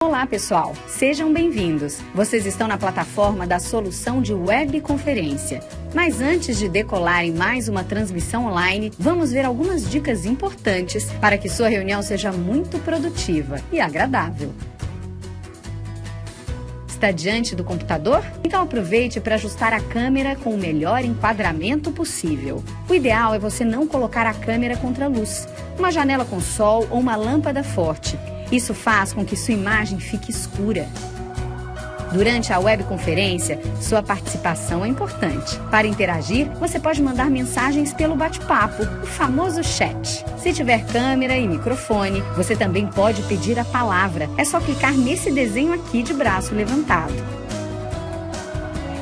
Olá pessoal, sejam bem-vindos. Vocês estão na plataforma da solução de webconferência. Mas antes de decolar em mais uma transmissão online, vamos ver algumas dicas importantes para que sua reunião seja muito produtiva e agradável. Está diante do computador? Então aproveite para ajustar a câmera com o melhor enquadramento possível. O ideal é você não colocar a câmera contra a luz, uma janela com sol ou uma lâmpada forte. Isso faz com que sua imagem fique escura. Durante a webconferência, sua participação é importante. Para interagir, você pode mandar mensagens pelo bate-papo, o famoso chat. Se tiver câmera e microfone, você também pode pedir a palavra. É só clicar nesse desenho aqui de braço levantado.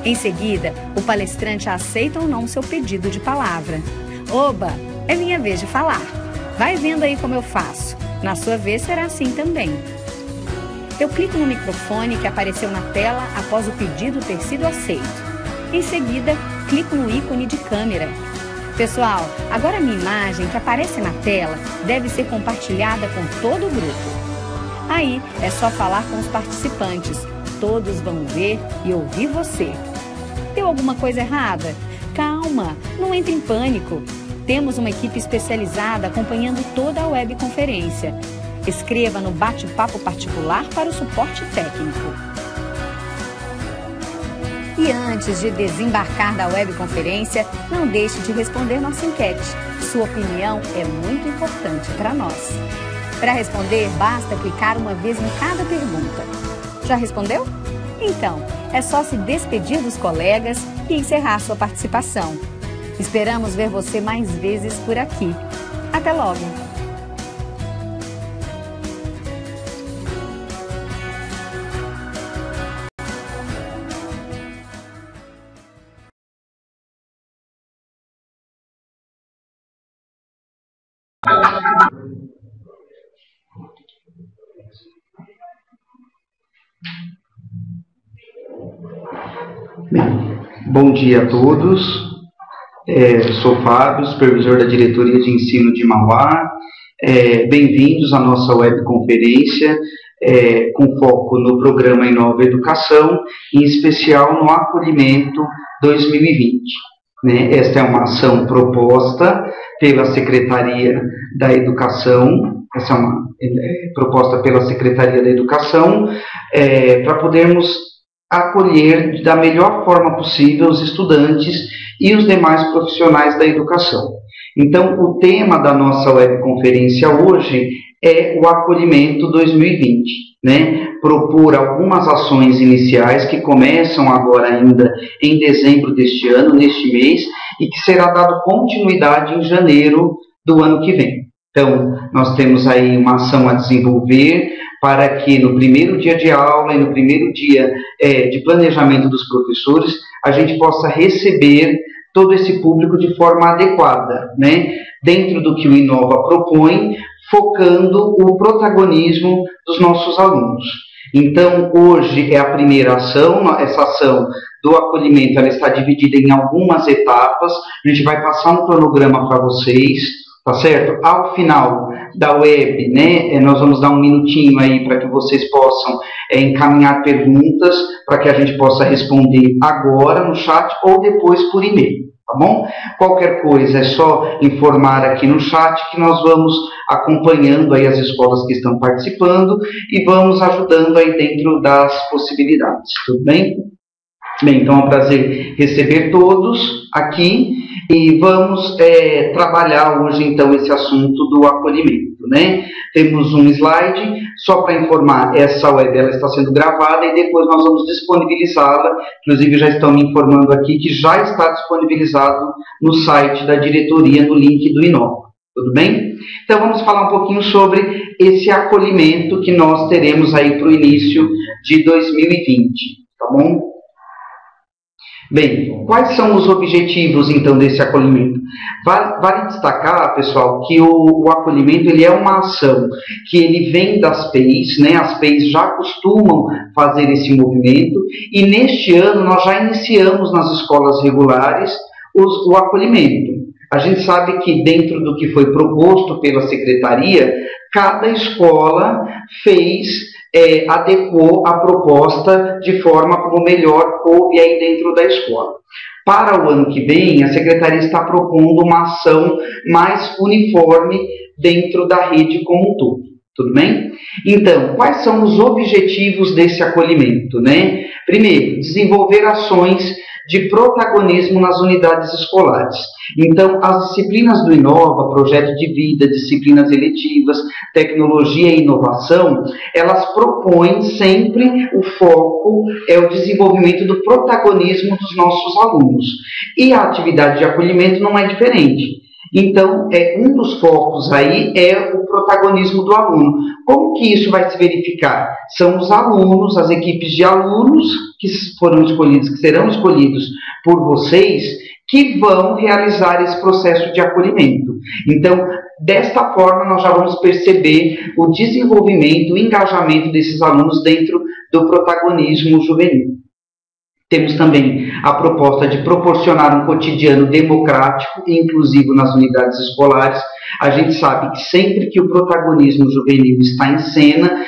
Em seguida, o palestrante aceita ou não seu pedido de palavra. Oba, é minha vez de falar. Vai vendo aí como eu faço. Na sua vez será assim também. Eu clico no microfone que apareceu na tela após o pedido ter sido aceito. Em seguida, clico no ícone de câmera. Pessoal, agora a minha imagem que aparece na tela deve ser compartilhada com todo o grupo. Aí é só falar com os participantes. Todos vão ver e ouvir você. Deu alguma coisa errada? Calma, não entre em pânico. Temos uma equipe especializada acompanhando toda a webconferência. Escreva no bate-papo particular para o suporte técnico. E antes de desembarcar da webconferência, não deixe de responder nossa enquete. Sua opinião é muito importante para nós. Para responder, basta clicar uma vez em cada pergunta. Já respondeu? Então, é só se despedir dos colegas e encerrar sua participação. Esperamos ver você mais vezes por aqui. Até logo! Bom dia a todos. Sou Fábio, supervisor da Diretoria de Ensino de Mauá. Bem-vindos à nossa webconferência, com foco no programa Inova Educação, em especial no acolhimento 2020. Esta é uma ação proposta pela Secretaria da Educação, para podermos acolher da melhor forma possível os estudantes e os demais profissionais da educação. Então, o tema da nossa webconferência hoje é o acolhimento 2020, propor algumas ações iniciais que começam agora ainda em dezembro deste ano, neste mês, e que será dado continuidade em janeiro do ano que vem. Então, nós temos aí uma ação a desenvolver para que no primeiro dia de aula e no primeiro dia de planejamento dos professores, a gente possa receber todo esse público de forma adequada, dentro do que o Inova propõe, focando o protagonismo dos nossos alunos. Então, hoje é a primeira ação, essa ação do acolhimento ela está dividida em algumas etapas, a gente vai passar um cronograma para vocês, tá certo? Ao final da web, nós vamos dar um minutinho aí para que vocês possam encaminhar perguntas para que a gente possa responder agora no chat ou depois por e-mail, tá bom? Qualquer coisa é só informar aqui no chat que nós vamos acompanhando aí as escolas que estão participando e vamos ajudando aí dentro das possibilidades, tudo bem? Bem, então é um prazer receber todos aqui e vamos trabalhar hoje então esse assunto do acolhimento, Temos um slide, só para informar, essa web ela está sendo gravada e depois nós vamos disponibilizá-la, inclusive já estão me informando aqui que já está disponibilizado no site da diretoria, no link do Inova, tudo bem? Então vamos falar um pouquinho sobre esse acolhimento que nós teremos aí para o início de 2020, tá bom? Bem, quais são os objetivos, então, desse acolhimento? Vale destacar, pessoal, que o acolhimento ele é uma ação que ele vem das PEIs, as PEIs já costumam fazer esse movimento, e neste ano nós já iniciamos nas escolas regulares o acolhimento. A gente sabe que dentro do que foi proposto pela Secretaria, cada escola fez adequou a proposta de forma como melhor coube aí dentro da escola. Para o ano que vem, a Secretaria está propondo uma ação mais uniforme dentro da rede como um todo. Tudo bem? Então, quais são os objetivos desse acolhimento, né? Primeiro, desenvolver ações de protagonismo nas unidades escolares. Então, as disciplinas do Inova, projeto de vida, disciplinas eletivas, tecnologia e inovação, elas propõem sempre o foco, o desenvolvimento do protagonismo dos nossos alunos. E a atividade de acolhimento não é diferente. Então, um dos focos aí é o protagonismo do aluno. Como que isso vai se verificar? São os alunos, as equipes de alunos que foram escolhidos, que serão escolhidos por vocês, que vão realizar esse processo de acolhimento. Então, desta forma, nós já vamos perceber o desenvolvimento, o engajamento desses alunos dentro do protagonismo juvenil. Temos também a proposta de proporcionar um cotidiano democrático e inclusivo nas unidades escolares. A gente sabe que sempre que o protagonismo juvenil está em cena,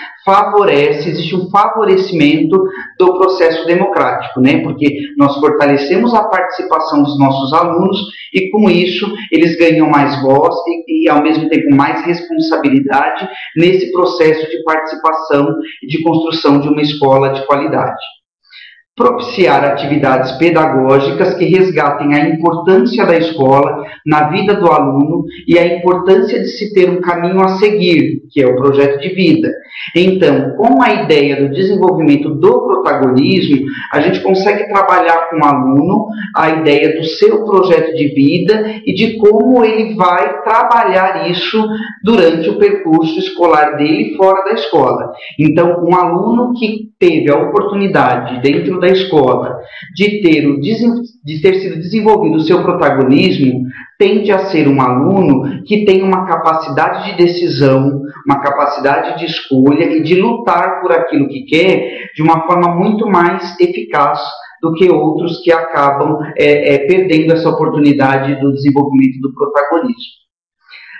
existe um favorecimento do processo democrático, né? Porque nós fortalecemos a participação dos nossos alunos e, com isso, eles ganham mais voz e ao mesmo tempo, mais responsabilidade nesse processo de participação e de construção de uma escola de qualidade. Propiciar atividades pedagógicas que resgatem a importância da escola na vida do aluno e a importância de se ter um caminho a seguir, que é o projeto de vida. Então, com a ideia do desenvolvimento do protagonismo, a gente consegue trabalhar com o aluno a ideia do seu projeto de vida e de como ele vai trabalhar isso durante o percurso escolar dele fora da escola. Então, um aluno que teve a oportunidade dentro da escola de ter sido desenvolvido o seu protagonismo, tende a ser um aluno que tem uma capacidade de decisão, uma capacidade de escolha e de lutar por aquilo que quer de uma forma muito mais eficaz do que outros que acabam perdendo essa oportunidade do desenvolvimento do protagonismo.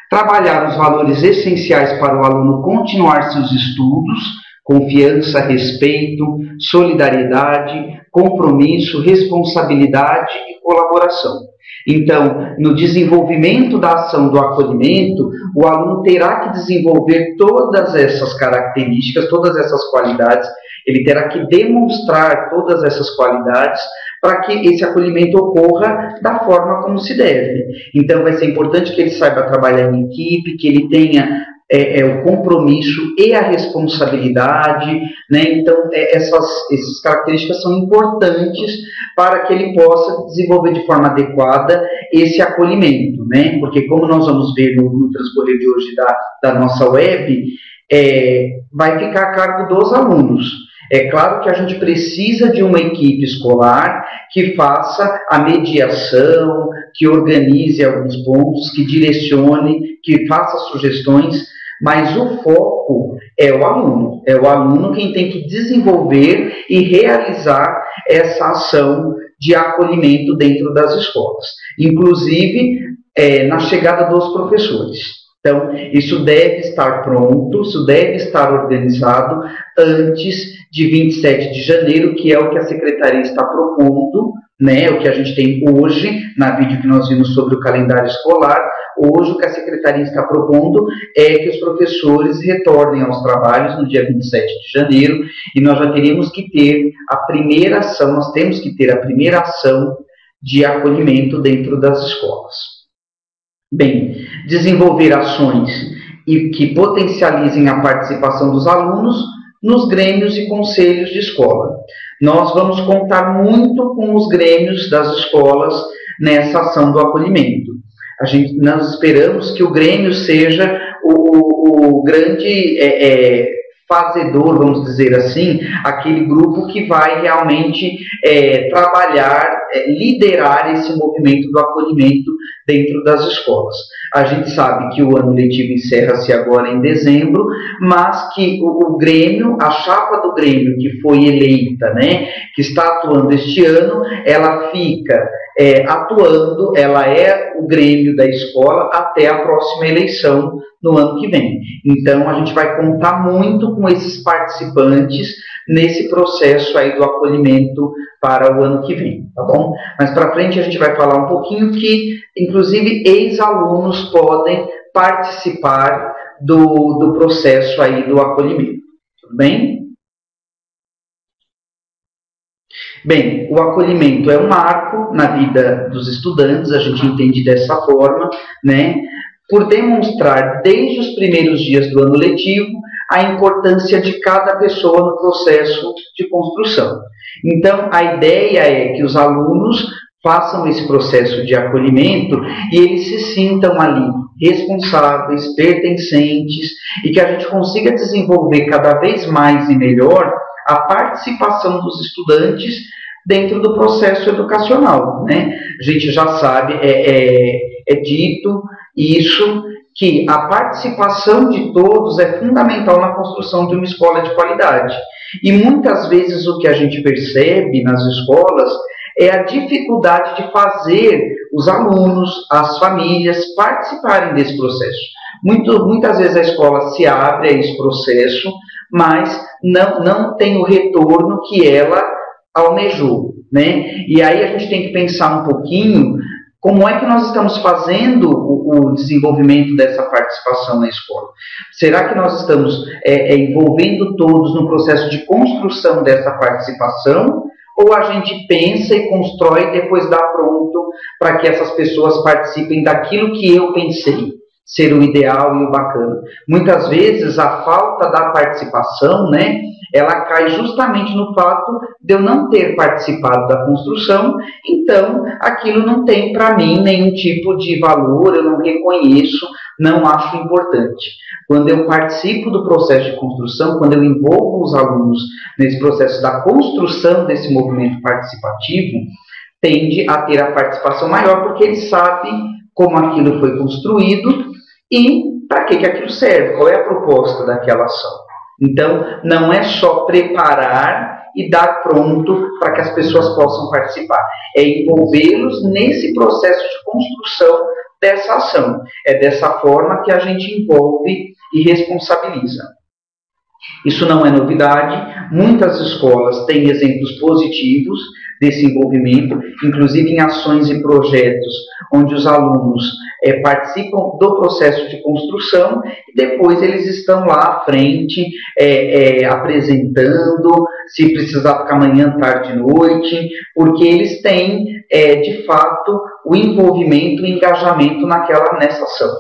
Trabalhar os valores essenciais para o aluno continuar seus estudos: confiança, respeito, solidariedade, compromisso, responsabilidade e colaboração. Então, no desenvolvimento da ação do acolhimento, o aluno terá que desenvolver todas essas características, todas essas qualidades, ele terá que demonstrar todas essas qualidades para que esse acolhimento ocorra da forma como se deve. Então, vai ser importante que ele saiba trabalhar em equipe, que ele tenha o compromisso e a responsabilidade, né? Então, essas características são importantes para que ele possa desenvolver de forma adequada esse acolhimento, né? Porque, como nós vamos ver no transcorrer de hoje da nossa web, vai ficar a cargo dos alunos. É claro que a gente precisa de uma equipe escolar que faça a mediação, que organize alguns pontos, que direcione, que faça sugestões, mas o foco é o aluno. É o aluno quem tem que desenvolver e realizar essa ação de acolhimento dentro das escolas, inclusive na chegada dos professores. Então, isso deve estar pronto, isso deve estar organizado antes de 27 de janeiro, que é o que a Secretaria está propondo, né? O que a gente tem hoje, na vídeo que nós vimos sobre o calendário escolar. Hoje, o que a Secretaria está propondo é que os professores retornem aos trabalhos no dia 27 de janeiro, e nós já teríamos que ter a primeira ação, nós temos que ter a primeira ação de acolhimento dentro das escolas. Bem, desenvolver ações que potencializem a participação dos alunos nos grêmios e conselhos de escola. Nós vamos contar muito com os grêmios das escolas nessa ação do acolhimento. Nós esperamos que o grêmio seja o grande fazedor, vamos dizer assim, aquele grupo que vai realmente trabalhar, liderar esse movimento do acolhimento dentro das escolas. A gente sabe que o ano letivo encerra-se agora em dezembro, mas que o Grêmio, a chapa do Grêmio que foi eleita, né, que está atuando este ano, ela fica atuando, ela é o Grêmio da escola até a próxima eleição no ano que vem. Então, a gente vai contar muito com esses participantes nesse processo aí do acolhimento para o ano que vem, tá bom? Mas para frente a gente vai falar um pouquinho que, inclusive, ex-alunos podem participar do processo aí do acolhimento, tudo bem? Bem, o acolhimento é um marco na vida dos estudantes, a gente entende dessa forma, né? Por demonstrar desde os primeiros dias do ano letivo a importância de cada pessoa no processo de construção. Então, a ideia é que os alunos façam esse processo de acolhimento e eles se sintam ali responsáveis, pertencentes e que a gente consiga desenvolver cada vez mais e melhor a participação dos estudantes dentro do processo educacional, né? A gente já sabe, é dito isso, que a participação de todos é fundamental na construção de uma escola de qualidade. E muitas vezes o que a gente percebe nas escolas é a dificuldade de fazer os alunos, as famílias participarem desse processo. Muitas vezes a escola se abre a esse processo, mas não tem o retorno que ela almejou, né? E aí a gente tem que pensar um pouquinho como é que nós estamos fazendo o desenvolvimento dessa participação na escola. Será que nós estamos envolvendo todos no processo de construção dessa participação? Ou a gente pensa e constrói e depois dá pronto para que essas pessoas participem daquilo que eu pensei ser o ideal e o bacana? Muitas vezes a falta da participação, né, ela cai justamente no fato de eu não ter participado da construção, então aquilo não tem para mim nenhum tipo de valor, eu não reconheço, não acho importante. Quando eu participo do processo de construção, quando eu envolvo os alunos nesse processo da construção desse movimento participativo, tende a ter a participação maior, porque eles sabem como aquilo foi construído e para que aquilo serve, qual é a proposta daquela ação. Então, não é só preparar e dar pronto para que as pessoas possam participar. É envolvê-los nesse processo de construção dessa ação. É dessa forma que a gente envolve e responsabiliza. Isso não é novidade. Muitas escolas têm exemplos positivos desse envolvimento, inclusive em ações e projetos onde os alunos participam do processo de construção e depois eles estão lá à frente apresentando, se precisar ficar manhã, tarde, noite, porque eles têm de fato o envolvimento e engajamento nessa ação.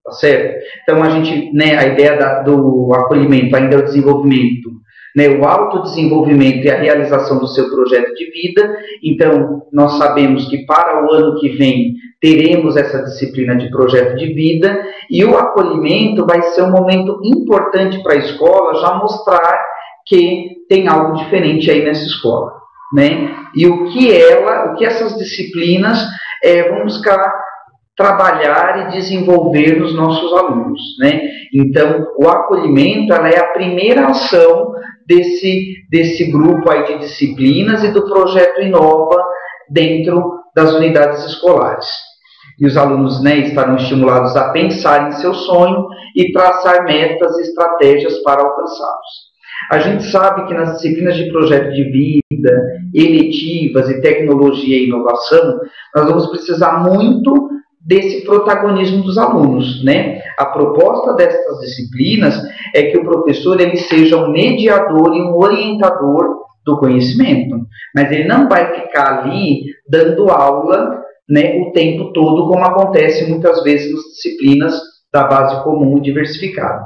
Tá certo? Então a gente, né, a ideia do acolhimento ainda é o desenvolvimento, né, o autodesenvolvimento e a realização do seu projeto de vida. Então nós sabemos que para o ano que vem teremos essa disciplina de projeto de vida e o acolhimento vai ser um momento importante para a escola já mostrar que tem algo diferente aí nessa escola, né? E o que essas disciplinas vão buscar trabalhar e desenvolver nos nossos alunos, né? Então, o acolhimento ela é a primeira ação desse grupo aí de disciplinas e do projeto Inova dentro das unidades escolares. E os alunos, né, estarão estimulados a pensar em seu sonho e traçar metas e estratégias para alcançá-los. A gente sabe que nas disciplinas de projeto de vida, eletivas e tecnologia e inovação, nós vamos precisar muito desse protagonismo dos alunos, né? A proposta dessas disciplinas é que o professor ele seja um mediador e um orientador do conhecimento, mas ele não vai ficar ali dando aula, né, o tempo todo, como acontece muitas vezes nas disciplinas da base comum e diversificada.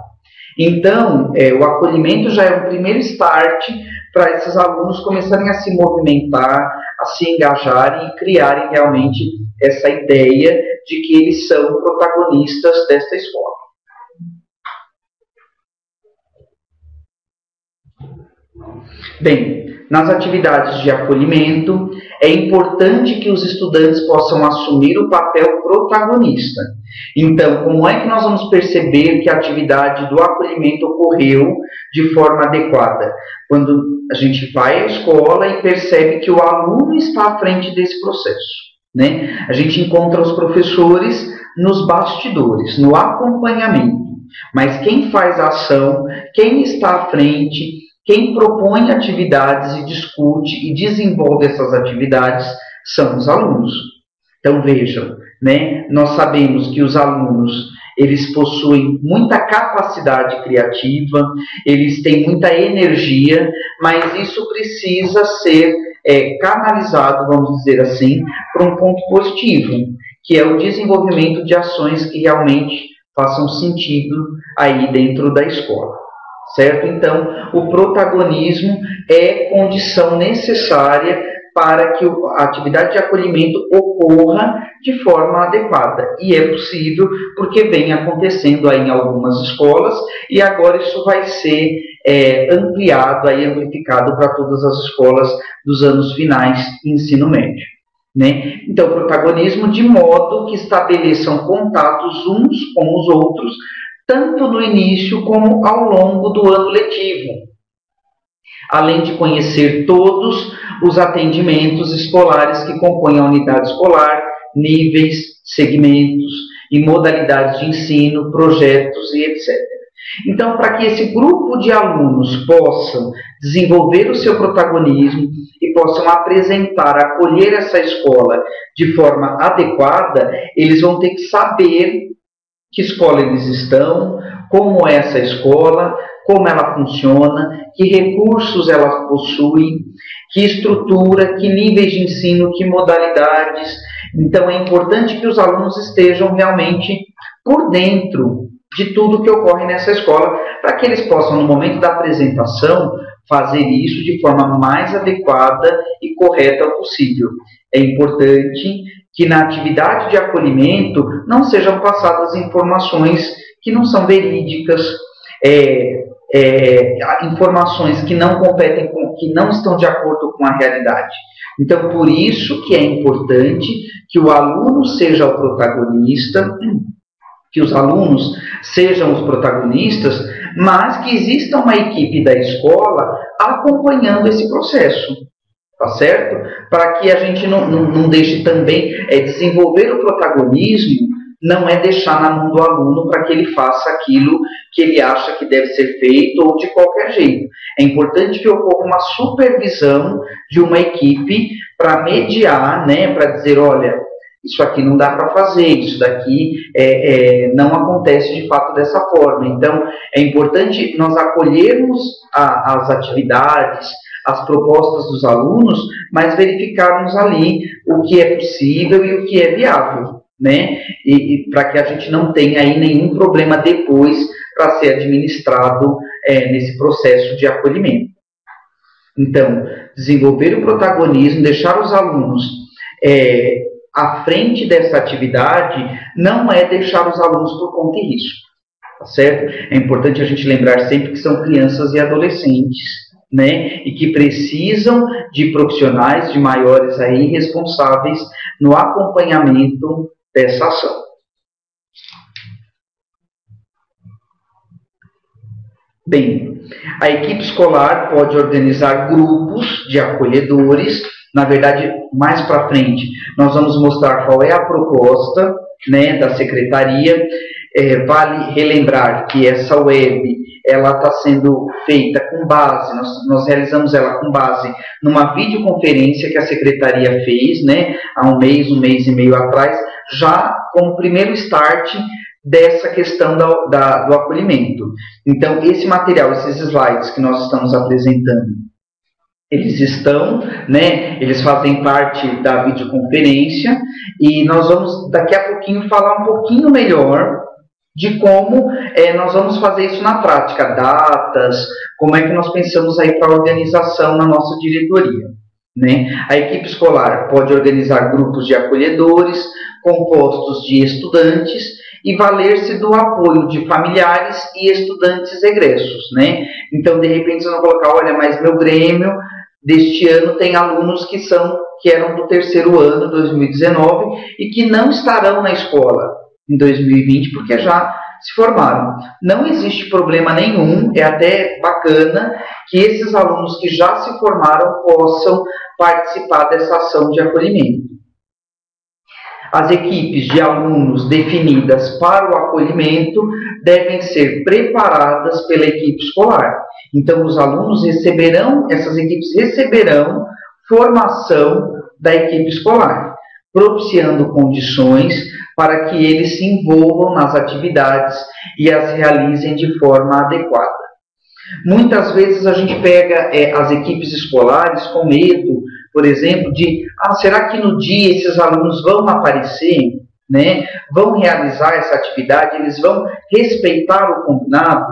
Então, o acolhimento já é um primeiro start para esses alunos começarem a se movimentar, a se engajarem e criarem realmente essa ideia de que eles são protagonistas desta escola. Bem, nas atividades de acolhimento, é importante que os estudantes possam assumir o papel protagonista. Então, como é que nós vamos perceber que a atividade do acolhimento ocorreu de forma adequada? Quando a gente vai à escola e percebe que o aluno está à frente desse processo, né? A gente encontra os professores nos bastidores, no acompanhamento. mas quem faz a ação, quem está à frente, quem propõe atividades e discute e desenvolve essas atividades são os alunos. Então vejam, né, nós sabemos que os alunos, eles possuem muita capacidade criativa, eles têm muita energia, mas isso precisa ser canalizado, vamos dizer assim, para um ponto positivo, que é o desenvolvimento de ações que realmente façam sentido aí dentro da escola, certo? Então, o protagonismo é condição necessária para que a atividade de acolhimento ocorra de forma adequada. E é possível porque vem acontecendo aí em algumas escolas e agora isso vai ser ampliado, aí, amplificado para todas as escolas dos anos finais de ensino médio. Né? Então, protagonismo de modo que estabeleçam contatos uns com os outros, tanto no início como ao longo do ano letivo, além de conhecer todos os atendimentos escolares que compõem a unidade escolar, níveis, segmentos e modalidades de ensino, projetos e etc. Então, para que esse grupo de alunos possam desenvolver o seu protagonismo e possam apresentar, acolher essa escola de forma adequada, eles vão ter que saber que escola eles estão, como é essa escola, como ela funciona, que recursos ela possui, que estrutura, que níveis de ensino, que modalidades. Então é importante que os alunos estejam realmente por dentro de tudo que ocorre nessa escola, para que eles possam, no momento da apresentação, fazer isso de forma mais adequada e correta possível. É importante que na atividade de acolhimento não sejam passadas informações que não são verídicas, informações que não competem, que não estão de acordo com a realidade. Então, por isso que é importante que o aluno seja o protagonista, que os alunos sejam os protagonistas, mas que exista uma equipe da escola acompanhando esse processo, tá certo? Para que a gente não deixe também, desenvolver o protagonismo, não é deixar na mão do aluno para que ele faça aquilo que ele acha que deve ser feito ou de qualquer jeito. É importante que ocorra uma supervisão de uma equipe para mediar, né, para dizer, olha, isso aqui não dá para fazer, isso daqui não acontece de fato dessa forma. Então, é importante nós acolhermos as atividades, as propostas dos alunos, mas verificarmos ali o que é possível e o que é viável, né? E para que a gente não tenha aí nenhum problema depois para ser administrado nesse processo de acolhimento. Então, desenvolver o protagonismo, deixar os alunos à frente dessa atividade, não é deixar os alunos por conta e risco, tá certo? É importante a gente lembrar sempre que são crianças e adolescentes, né? E que precisam de profissionais, de maiores aí responsáveis no acompanhamento dessa ação. Bem, a equipe escolar pode organizar grupos de acolhedores. Na verdade, mais para frente, nós vamos mostrar qual é a proposta, né, da secretaria. Vale relembrar que essa web ela está sendo feita com base, nós realizamos ela com base numa videoconferência que a secretaria fez, né, há um mês e meio atrás, já como primeiro start dessa questão do acolhimento. Então, esse material, esses slides que nós estamos apresentando, eles estão, né, eles fazem parte da videoconferência e nós vamos daqui a pouquinho falar um pouquinho melhor de como nós vamos fazer isso na prática, datas, como é que nós pensamos aí para a organização na nossa diretoria, né? A equipe escolar pode organizar grupos de acolhedores compostos de estudantes e valer-se do apoio de familiares e estudantes egressos, né? Então, de repente, você vai colocar, olha, mas meu Grêmio deste ano tem alunos que eram do terceiro ano, 2019, e que não estarão na escola em 2020, porque já se formaram. Não existe problema nenhum, é até bacana que esses alunos que já se formaram possam participar dessa ação de acolhimento. As equipes de alunos definidas para o acolhimento devem ser preparadas pela equipe escolar. Então, os alunos receberão, essas equipes receberão formação da equipe escolar, propiciando condições para que eles se envolvam nas atividades e as realizem de forma adequada. Muitas vezes a gente pega as equipes escolares com medo, por exemplo, de será que no dia esses alunos vão aparecer, né? Vão realizar essa atividade, eles vão respeitar o combinado?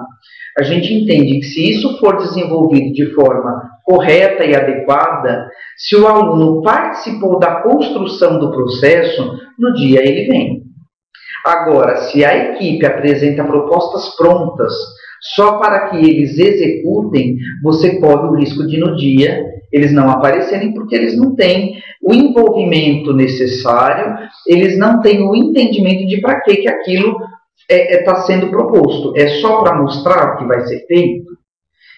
A gente entende que se isso for desenvolvido de forma correta e adequada, se o aluno participou da construção do processo, no dia ele vem. Agora, se a equipe apresenta propostas prontas só para que eles executem, você corre o risco de no dia eles não aparecerem, porque eles não têm o envolvimento necessário, eles não têm o entendimento de para que aquilo está sendo proposto. É só para mostrar o que vai ser feito?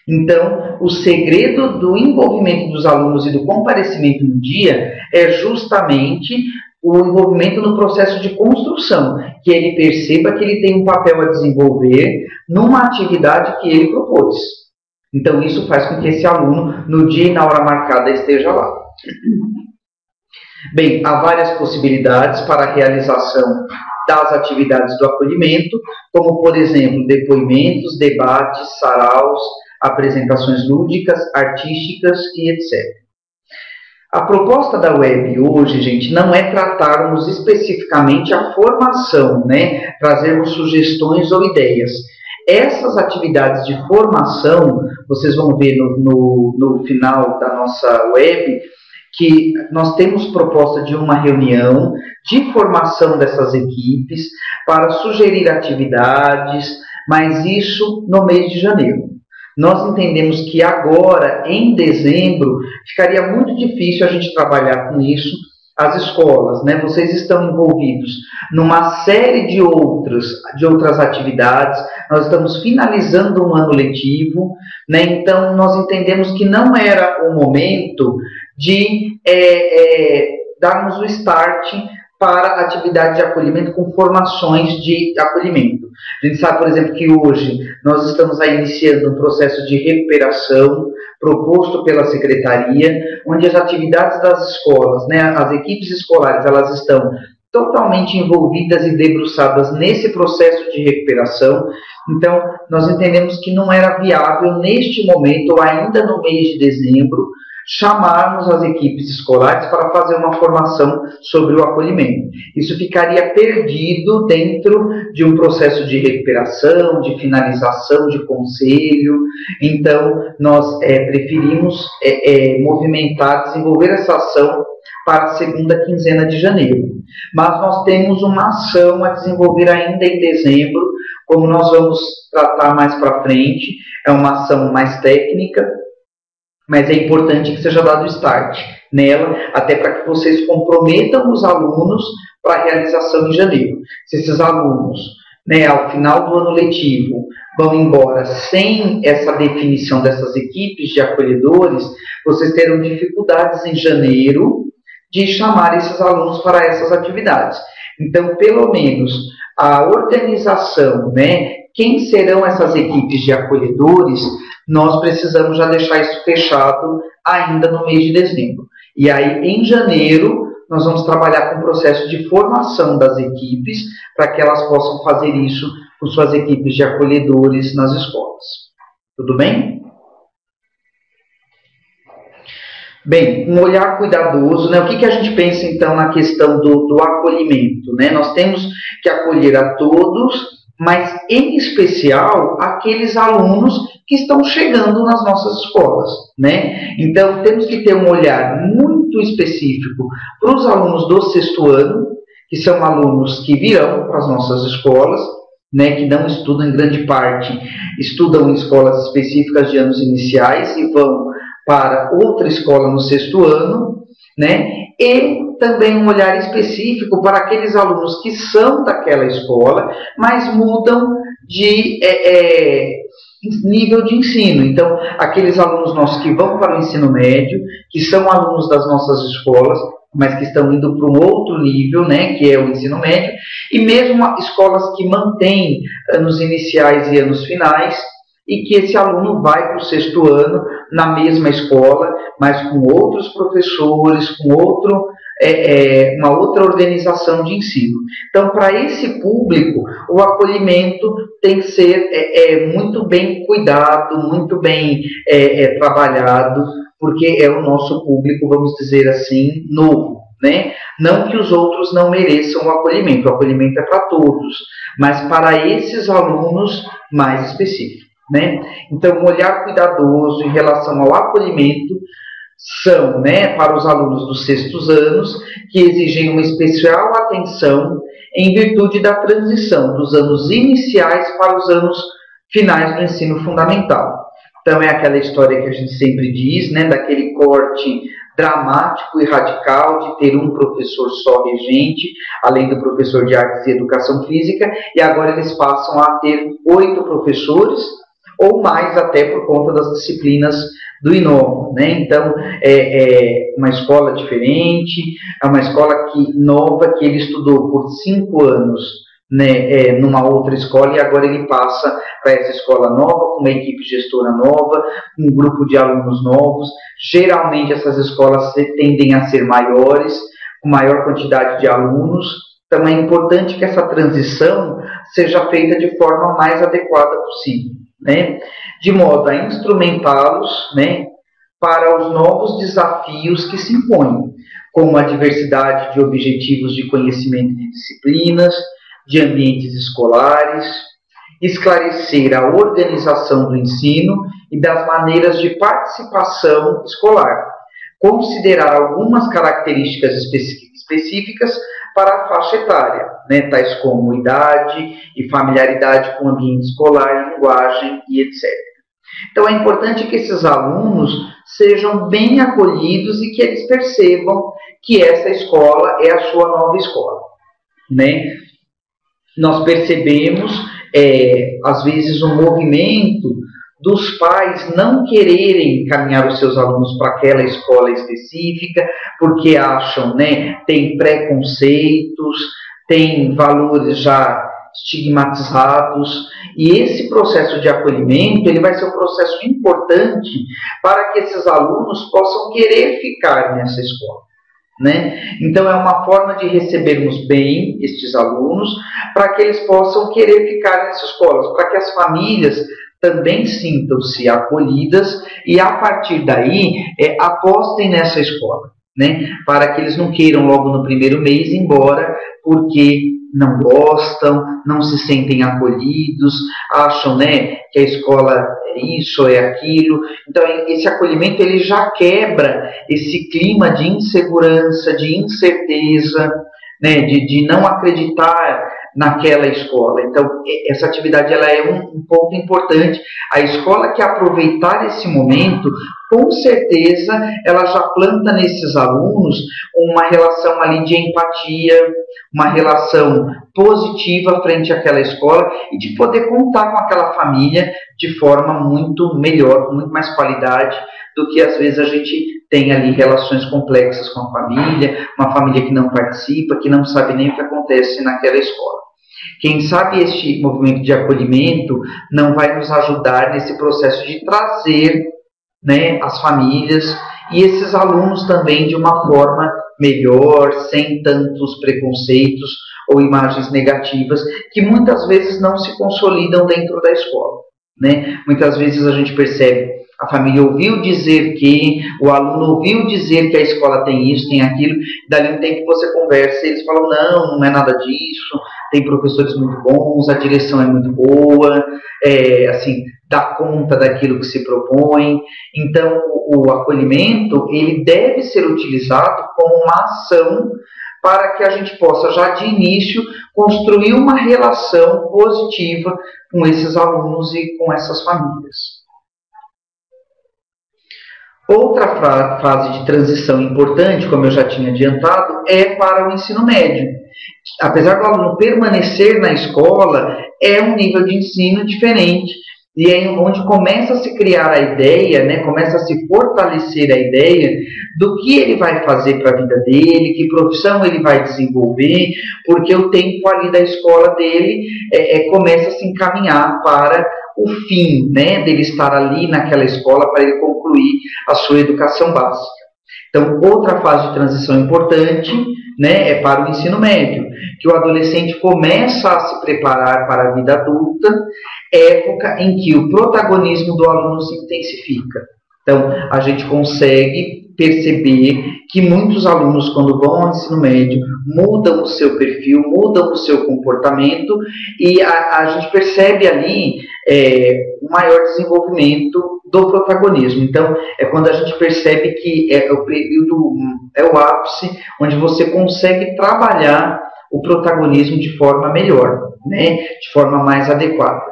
Então, o segredo do envolvimento dos alunos e do comparecimento no dia é justamente o envolvimento no processo de construção, que ele perceba que ele tem um papel a desenvolver numa atividade que ele propôs. Então, isso faz com que esse aluno, no dia e na hora marcada, esteja lá. Bem, há várias possibilidades para a realização das atividades do acolhimento, como, por exemplo, depoimentos, debates, saraus, apresentações lúdicas, artísticas e etc. A proposta da web hoje, gente, não é tratarmos especificamente a formação, né? Trazermos sugestões ou ideias. Essas atividades de formação, vocês vão ver no final da nossa web, que nós temos proposta de uma reunião de formação dessas equipes para sugerir atividades, mas isso no mês de janeiro. Nós entendemos que agora, em dezembro, ficaria muito difícil a gente trabalhar com isso. As escolas, né? Vocês estão envolvidos numa série de outras atividades, nós estamos finalizando um ano letivo, né? Então nós entendemos que não era o momento de darmos o start para a atividade de acolhimento com formações de acolhimento. A gente sabe, por exemplo, que hoje nós estamos aí iniciando um processo de recuperação proposto pela Secretaria, onde as atividades das escolas, né, as equipes escolares, elas estão totalmente envolvidas e debruçadas nesse processo de recuperação. Então, nós entendemos que não era viável, neste momento, ou ainda no mês de dezembro, chamarmos as equipes escolares para fazer uma formação sobre o acolhimento. Isso ficaria perdido dentro de um processo de recuperação, de finalização de conselho. Então, nós preferimos movimentar, desenvolver essa ação para a segunda quinzena de janeiro. Mas nós temos uma ação a desenvolver ainda em dezembro, como nós vamos tratar mais para frente. É uma ação mais técnica, mas é importante que seja dado start nela, até para que vocês comprometam os alunos para a realização em janeiro. Se esses alunos, né, ao final do ano letivo, vão embora sem essa definição dessas equipes de acolhedores, vocês terão dificuldades em janeiro de chamar esses alunos para essas atividades. Então, pelo menos, a organização, né, quem serão essas equipes de acolhedores, nós precisamos já deixar isso fechado ainda no mês de dezembro. E aí, em janeiro, nós vamos trabalhar com o processo de formação das equipes para que elas possam fazer isso com suas equipes de acolhedores nas escolas. Tudo bem? Bem, um olhar cuidadoso, né? O que a gente pensa, então, na questão do acolhimento, né? Nós temos que acolher a todos, mas, em especial, aqueles alunos que estão chegando nas nossas escolas, né? Então, temos que ter um olhar muito específico para os alunos do sexto ano, que são alunos que virão para as nossas escolas, né, que não estudam, em grande parte, estudam em escolas específicas de anos iniciais e vão para outra escola no sexto ano, né? E também um olhar específico para aqueles alunos que são daquela escola, mas mudam de nível de ensino. Então, aqueles alunos nossos que vão para o ensino médio, que são alunos das nossas escolas, mas que estão indo para um outro nível, né, que é o ensino médio, e mesmo escolas que mantêm anos iniciais e anos finais, e que esse aluno vai para o 6º ano na mesma escola, mas com outros professores, com uma outra organização de ensino. Então, para esse público, o acolhimento tem que ser muito bem cuidado, muito bem trabalhado, porque é o nosso público, vamos dizer assim, novo, né? Não que os outros não mereçam o acolhimento é para todos, mas para esses alunos mais específicos, né? Então, um olhar cuidadoso em relação ao acolhimento são, né, para os alunos dos 6º anos, que exigem uma especial atenção em virtude da transição dos anos iniciais para os anos finais do ensino fundamental. Então, é aquela história que a gente sempre diz, né, daquele corte dramático e radical de ter um professor só regente, além do professor de artes e educação física, e agora eles passam a ter 8 professores, ou mais até por conta das disciplinas do INOMA, né? Então, é uma escola diferente, é uma escola nova, que ele estudou por 5 anos, né, numa outra escola, e agora ele passa para essa escola nova, com uma equipe gestora nova, um grupo de alunos novos. Geralmente essas escolas tendem a ser maiores, com maior quantidade de alunos, então é importante que essa transição seja feita de forma mais adequada possível, né, de modo a instrumentá-los, né, para os novos desafios que se impõem, como a diversidade de objetivos de conhecimento e de disciplinas, de ambientes escolares, esclarecer a organização do ensino e das maneiras de participação escolar, considerar algumas características específicas para a faixa etária, né, tais como idade e familiaridade com o ambiente escolar, linguagem e etc. Então é importante que esses alunos sejam bem acolhidos e que eles percebam que essa escola é a sua nova escola, né? Nós percebemos, às vezes, um movimento dos pais não quererem encaminhar os seus alunos para aquela escola específica, porque acham, né, tem preconceitos, tem valores já estigmatizados, e esse processo de acolhimento ele vai ser um processo importante para que esses alunos possam querer ficar nessa escola, né? Então é uma forma de recebermos bem estes alunos, para que eles possam querer ficar nessas escolas, para que as famílias também sintam-se acolhidas e a partir daí apostem nessa escola, né? Para que eles não queiram logo no primeiro mês ir embora, porque não gostam, não se sentem acolhidos, acham, né, que a escola é isso, é aquilo. Então esse acolhimento ele já quebra esse clima de insegurança, de incerteza, né, de não acreditar naquela escola. Então essa atividade ela é um ponto importante. A escola que aproveitar esse momento, com certeza ela já planta nesses alunos uma relação ali de empatia, uma relação positiva frente àquela escola e de poder contar com aquela família de forma muito melhor, com muito mais qualidade do que às vezes a gente tem ali relações complexas com a família, uma família que não participa, que não sabe nem o que acontece naquela escola. Quem sabe este movimento de acolhimento não vai nos ajudar nesse processo de trazer, né, as famílias e esses alunos também de uma forma melhor, sem tantos preconceitos ou imagens negativas que muitas vezes não se consolidam dentro da escola, né? Muitas vezes a gente percebe, a família ouviu dizer que, o aluno ouviu dizer que a escola tem isso, tem aquilo, dali um tempo que você conversa e eles falam, não é nada disso, tem professores muito bons, a direção é muito boa, assim, dá conta daquilo que se propõe. Então o acolhimento ele deve ser utilizado como uma ação para que a gente possa já de início construir uma relação positiva com esses alunos e com essas famílias. Outra fase de transição importante, como eu já tinha adiantado, é para o ensino médio. Apesar do aluno permanecer na escola, é um nível de ensino diferente e é onde começa a se criar a ideia, né, começa a se fortalecer a ideia do que ele vai fazer para a vida dele, que profissão ele vai desenvolver, porque o tempo ali da escola dele começa a se encaminhar para o fim, né, dele estar ali naquela escola para ele concluir a sua educação básica. Então, outra fase de transição importante, né, é para o ensino médio, que o adolescente começa a se preparar para a vida adulta, época em que o protagonismo do aluno se intensifica. Então, a gente consegue perceber que muitos alunos, quando vão ao ensino médio, mudam o seu perfil, mudam o seu comportamento, e a gente percebe ali um maior desenvolvimento do protagonismo. Então, é quando a gente percebe que o período, o ápice, onde você consegue trabalhar o protagonismo de forma melhor, né? De forma mais adequada.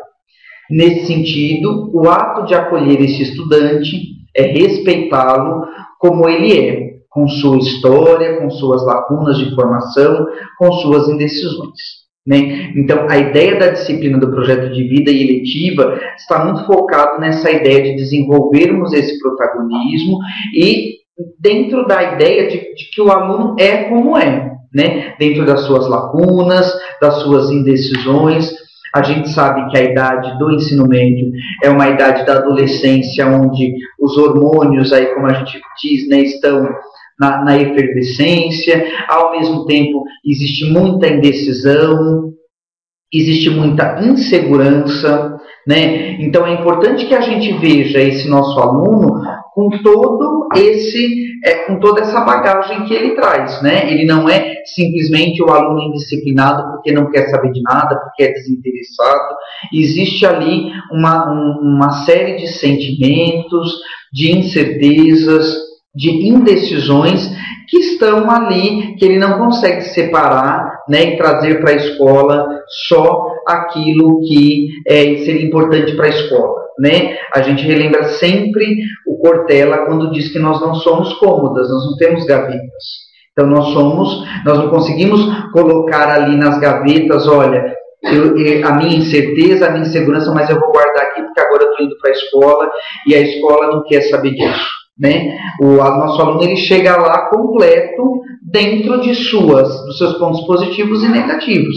Nesse sentido, o ato de acolher esse estudante é respeitá-lo como ele é, com sua história, com suas lacunas de formação, com suas indecisões, né? Então, a ideia da disciplina do projeto de vida e eletiva está muito focado nessa ideia de desenvolvermos esse protagonismo e dentro da ideia de que o aluno é como é, né? Dentro das suas lacunas, das suas indecisões. A gente sabe que a idade do ensino médio é uma idade da adolescência, onde os hormônios, aí, como a gente diz, né, estão na efervescência. Ao mesmo tempo, existe muita indecisão, existe muita insegurança, né? Então, é importante que a gente veja esse nosso aluno com toda essa bagagem que ele traz, né? Ele não é simplesmente o aluno indisciplinado porque não quer saber de nada, porque é desinteressado. Existe ali uma série de sentimentos, de incertezas, de indecisões que estão ali, que ele não consegue separar, né, e trazer para a escola só aquilo que seria importante para a escola, né? A gente relembra sempre o Cortella quando diz que nós não somos cômodas, nós não temos gavetas. Então nós não conseguimos colocar ali nas gavetas, olha, a minha incerteza, a minha insegurança, mas eu vou guardar aqui porque agora eu estou indo para a escola e a escola não quer saber disso, né? O nosso aluno, ele chega lá completo dentro dos seus pontos positivos e negativos,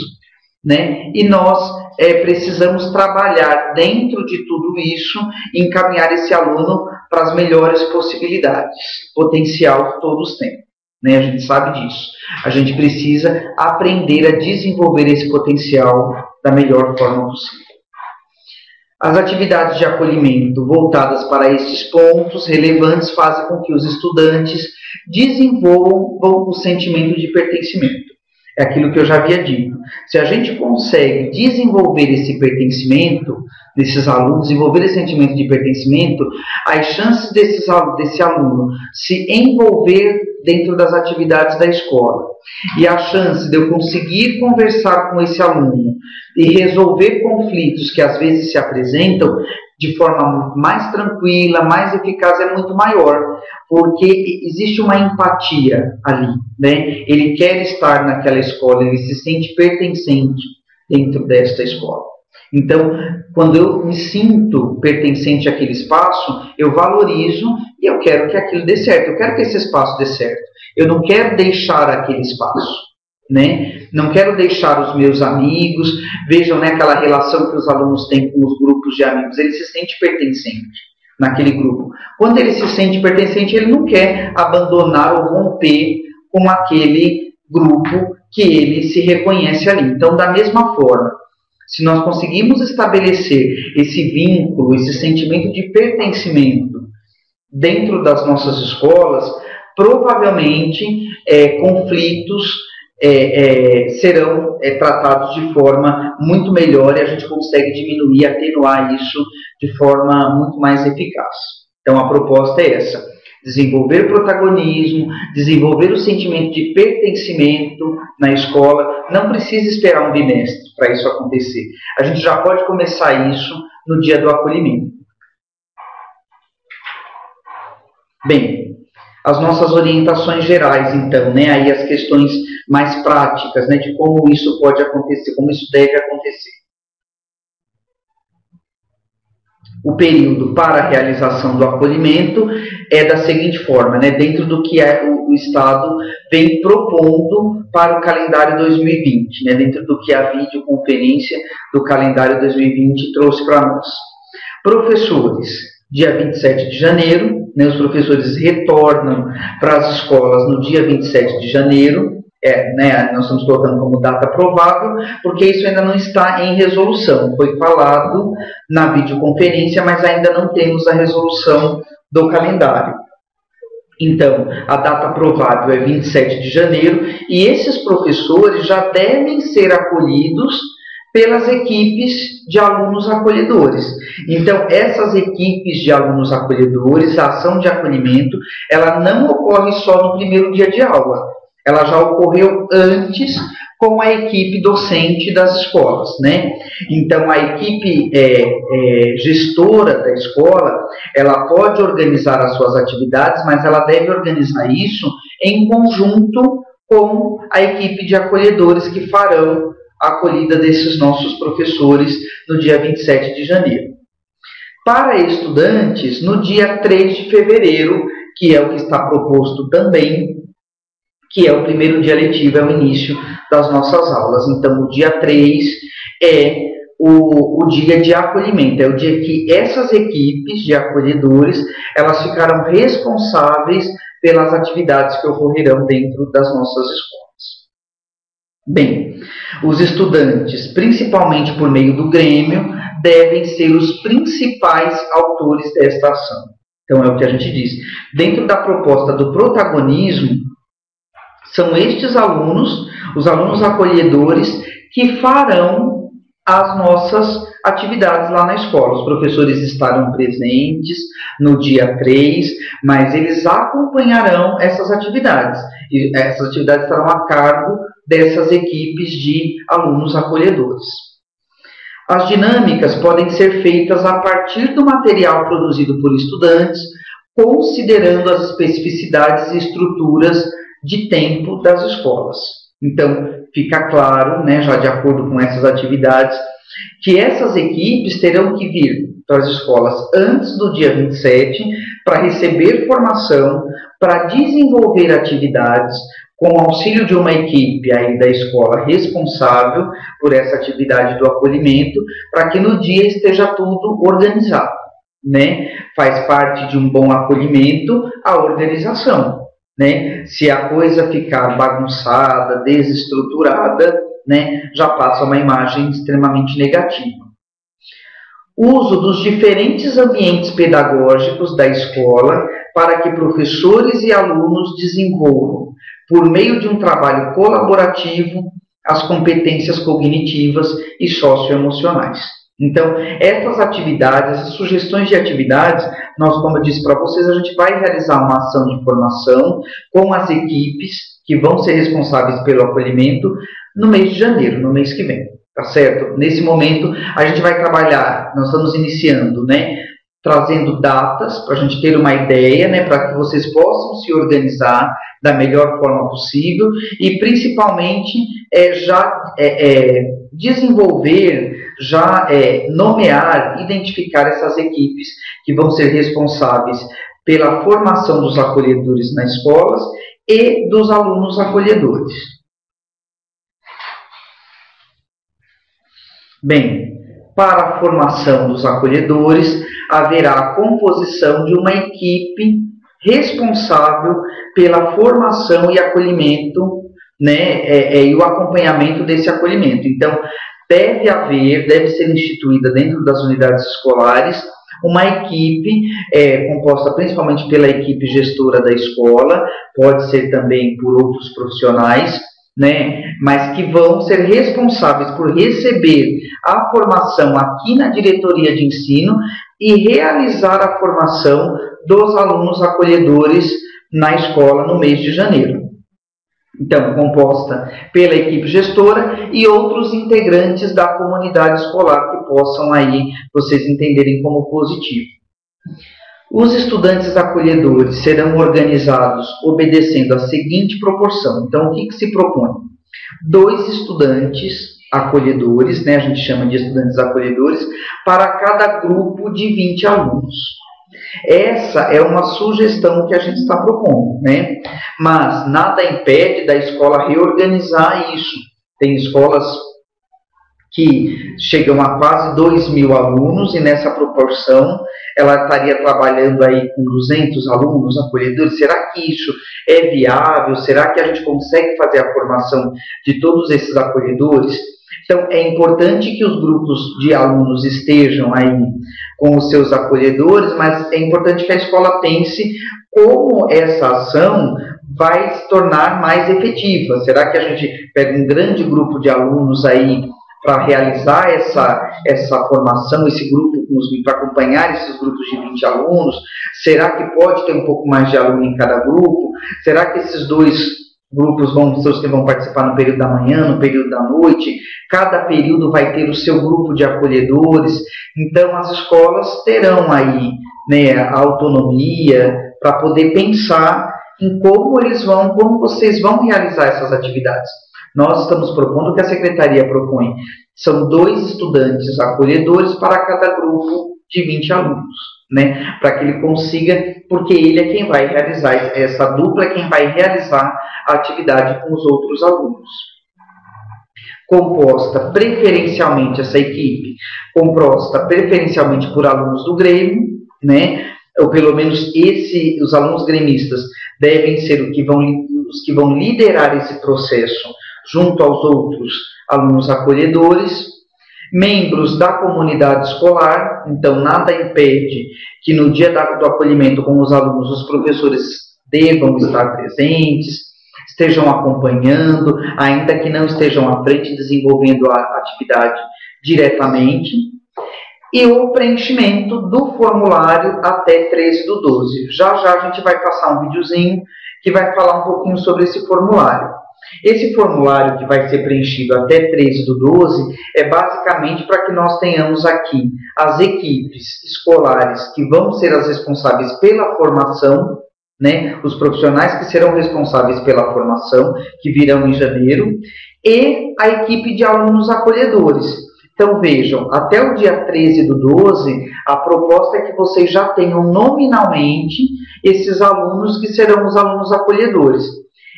né? E nós precisamos trabalhar dentro de tudo isso e encaminhar esse aluno para as melhores possibilidades, potencial que todos têm, né? A gente sabe disso. A gente precisa aprender a desenvolver esse potencial da melhor forma possível. As atividades de acolhimento voltadas para esses pontos relevantes fazem com que os estudantes desenvolvam o sentimento de pertencimento. É aquilo que eu já havia dito. Se a gente consegue desenvolver esse pertencimento desses alunos, desenvolver esse sentimento de pertencimento, as chances desse aluno se envolver dentro das atividades da escola e a chance de eu conseguir conversar com esse aluno e resolver conflitos que às vezes se apresentam de forma mais tranquila, mais eficaz, é muito maior, porque existe uma empatia ali, né? Ele quer estar naquela escola, ele se sente pertencente dentro desta escola. Então, quando eu me sinto pertencente àquele espaço, eu valorizo e eu quero que aquilo dê certo, eu quero que esse espaço dê certo. Eu não quero deixar aquele espaço, né? Não quero deixar os meus amigos. Vejam, né, aquela relação que os alunos têm com os grupos de amigos. Ele se sente pertencente naquele grupo. Quando ele se sente pertencente, ele não quer abandonar ou romper com aquele grupo que ele se reconhece ali. Então, da mesma forma, se nós conseguimos estabelecer esse vínculo, esse sentimento de pertencimento dentro das nossas escolas, provavelmente conflitos serão tratados de forma muito melhor e a gente consegue diminuir, atenuar isso de forma muito mais eficaz. Então a proposta é essa: desenvolver protagonismo, desenvolver o sentimento de pertencimento na escola. Não precisa esperar um bimestre para isso acontecer. A gente já pode começar isso no dia do acolhimento. Bem, as nossas orientações gerais, então, né, aí as questões mais práticas, né, de como isso pode acontecer, como isso deve acontecer. o período para a realização do acolhimento é da seguinte forma, né, dentro do que o Estado vem propondo para o calendário 2020, né, dentro do que a videoconferência do calendário 2020 trouxe para nós. Professores, dia 27 de janeiro, né, os professores retornam para as escolas no dia 27 de janeiro, né, nós estamos colocando como data provável, porque isso ainda não está em resolução. Foi falado na videoconferência, mas ainda não temos a resolução do calendário. Então, a data provável é 27 de janeiro, e esses professores já devem ser acolhidos pelas equipes de alunos acolhedores. Então, essas equipes de alunos acolhedores, a ação de acolhimento, ela não ocorre só no primeiro dia de aula. Ela já ocorreu antes com a equipe docente das escolas, né? Então, a equipe gestora da escola, ela pode organizar as suas atividades, mas ela deve organizar isso em conjunto com a equipe de acolhedores que farão a acolhida desses nossos professores no dia 27 de janeiro. Para estudantes, no dia 3 de fevereiro, que é o que está proposto também, que é o primeiro dia letivo, é o início das nossas aulas. Então, o dia 3 é o dia de acolhimento, é o dia que essas equipes de acolhedores, elas ficarão responsáveis pelas atividades que ocorrerão dentro das nossas escolas. Bem, os estudantes, principalmente por meio do Grêmio, devem ser os principais autores desta ação. Então, é o que a gente diz. Dentro da proposta do protagonismo, são estes alunos, os alunos acolhedores, que farão as nossas atividades lá na escola. Os professores estarão presentes no dia 3, mas eles acompanharão essas atividades. E essas atividades estarão a cargo dessas equipes de alunos acolhedores. As dinâmicas podem ser feitas a partir do material produzido por estudantes, considerando as especificidades e estruturas de tempo das escolas. Então, fica claro, né, já de acordo com essas atividades, que essas equipes terão que vir para as escolas antes do dia 27 para receber formação, para desenvolver atividades com o auxílio de uma equipe aí da escola responsável por essa atividade do acolhimento, para que no dia esteja tudo organizado, né? Faz parte de um bom acolhimento a organização. Né? Se a coisa ficar bagunçada, desestruturada, né, já passa uma imagem extremamente negativa. O uso dos diferentes ambientes pedagógicos da escola para que professores e alunos desenvolvam, por meio de um trabalho colaborativo, as competências cognitivas e socioemocionais. Então, essas atividades, essas sugestões de atividades, nós, como eu disse para vocês, a gente vai realizar uma ação de formação com as equipes que vão ser responsáveis pelo acolhimento no mês de janeiro, no mês que vem, tá certo? Nesse momento, a gente vai trabalhar, nós estamos iniciando, né, trazendo datas para a gente ter uma ideia, né, para que vocês possam se organizar da melhor forma possível e, principalmente, desenvolver, nomear, identificar essas equipes que vão ser responsáveis pela formação dos acolhedores nas escolas e dos alunos acolhedores. Bem, para a formação dos acolhedores, haverá a composição de uma equipe responsável pela formação e acolhimento, né, e o acompanhamento desse acolhimento. Então, deve ser instituída dentro das unidades escolares uma equipe composta principalmente pela equipe gestora da escola, pode ser também por outros profissionais, né, mas que vão ser responsáveis por receber a formação aqui na diretoria de ensino e realizar a formação dos alunos acolhedores na escola no mês de janeiro. Então, composta pela equipe gestora e outros integrantes da comunidade escolar que possam aí vocês entenderem como positivo. Os estudantes acolhedores serão organizados obedecendo a seguinte proporção. Então, o que se propõe? 2 estudantes acolhedores, né, a gente chama de estudantes acolhedores, para cada grupo de 20 alunos. Essa é uma sugestão que a gente está propondo, né? Mas nada impede da escola reorganizar isso. Tem escolas que chegam a quase 2.000 alunos e nessa proporção ela estaria trabalhando aí com 200 alunos acolhedores. Será que isso é viável? Será que a gente consegue fazer a formação de todos esses acolhedores? Então, é importante que os grupos de alunos estejam aí com os seus acolhedores, mas é importante que a escola pense como essa ação vai se tornar mais efetiva. Será que a gente pega um grande grupo de alunos aí para realizar essa formação, esse grupo, para acompanhar esses grupos de 20 alunos? Será que pode ter um pouco mais de aluno em cada grupo? Será que esses dois grupos vão ser os que vão participar no período da manhã, no período da noite? Cada período vai ter o seu grupo de acolhedores. Então, as escolas terão aí, né, a autonomia para poder pensar em como vocês vão realizar essas atividades. Nós estamos propondo o que a Secretaria propõe. São 2 estudantes acolhedores para cada grupo de 20 alunos, né? Para que ele consiga, porque ele é quem vai realizar, essa dupla é quem vai realizar a atividade com os outros alunos. Composta preferencialmente, essa equipe, composta preferencialmente por alunos do Grêmio, né? Ou pelo menos os alunos gremistas devem ser os que vão liderar esse processo junto aos outros alunos acolhedores, membros da comunidade escolar. Então nada impede que no dia do acolhimento com os alunos, os professores devam estar presentes, estejam acompanhando, ainda que não estejam à frente desenvolvendo a atividade diretamente, e o preenchimento do formulário até 13/12. Já a gente vai passar um videozinho que vai falar um pouquinho sobre esse formulário. Esse formulário que vai ser preenchido até 13/12 é basicamente para que nós tenhamos aqui as equipes escolares que vão ser as responsáveis pela formação, né, os profissionais que serão responsáveis pela formação, que virão em janeiro, e a equipe de alunos acolhedores. Então vejam, até o dia 13/12, a proposta é que vocês já tenham nominalmente esses alunos que serão os alunos acolhedores.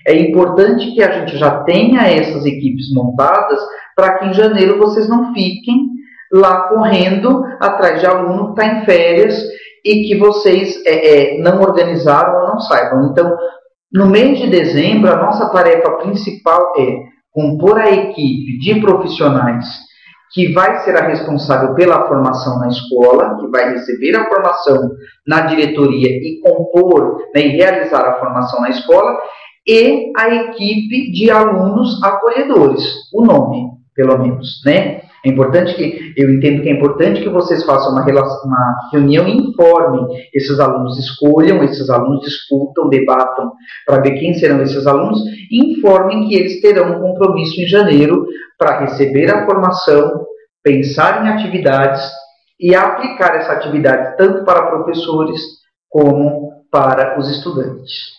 É importante que a gente já tenha essas equipes montadas para que em janeiro vocês não fiquem lá correndo atrás de aluno que está em férias e que vocês não organizaram ou não saibam. Então, no mês de dezembro, a nossa tarefa principal é compor a equipe de profissionais que vai ser a responsável pela formação na escola, que vai receber a formação na diretoria e compor, né, e realizar a formação na escola, e a equipe de alunos acolhedores, o nome, pelo menos, né? Eu entendo que é importante que vocês façam uma reunião e informem esses alunos, escolham esses alunos, discutam, debatam para ver quem serão esses alunos e informem que eles terão um compromisso em janeiro para receber a formação, pensar em atividades e aplicar essa atividade tanto para professores como para os estudantes.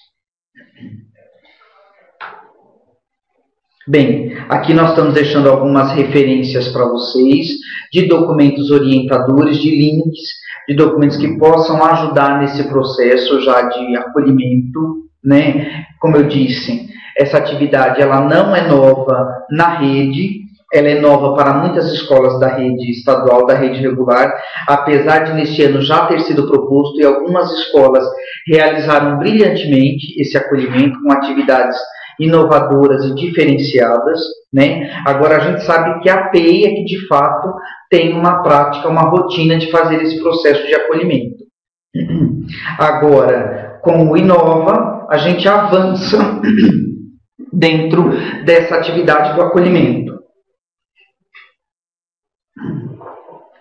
Bem, aqui nós estamos deixando algumas referências para vocês de documentos orientadores, de links, de documentos que possam ajudar nesse processo já de acolhimento, né? Como eu disse, essa atividade ela não é nova na rede, ela é nova para muitas escolas da rede estadual, da rede regular, apesar de neste ano já ter sido proposto e algumas escolas realizaram brilhantemente esse acolhimento com atividades inovadoras e diferenciadas, né? Agora a gente sabe que a PEI é que de fato tem uma prática, uma rotina de fazer esse processo de acolhimento. Agora, com o Inova, a gente avança dentro dessa atividade do acolhimento.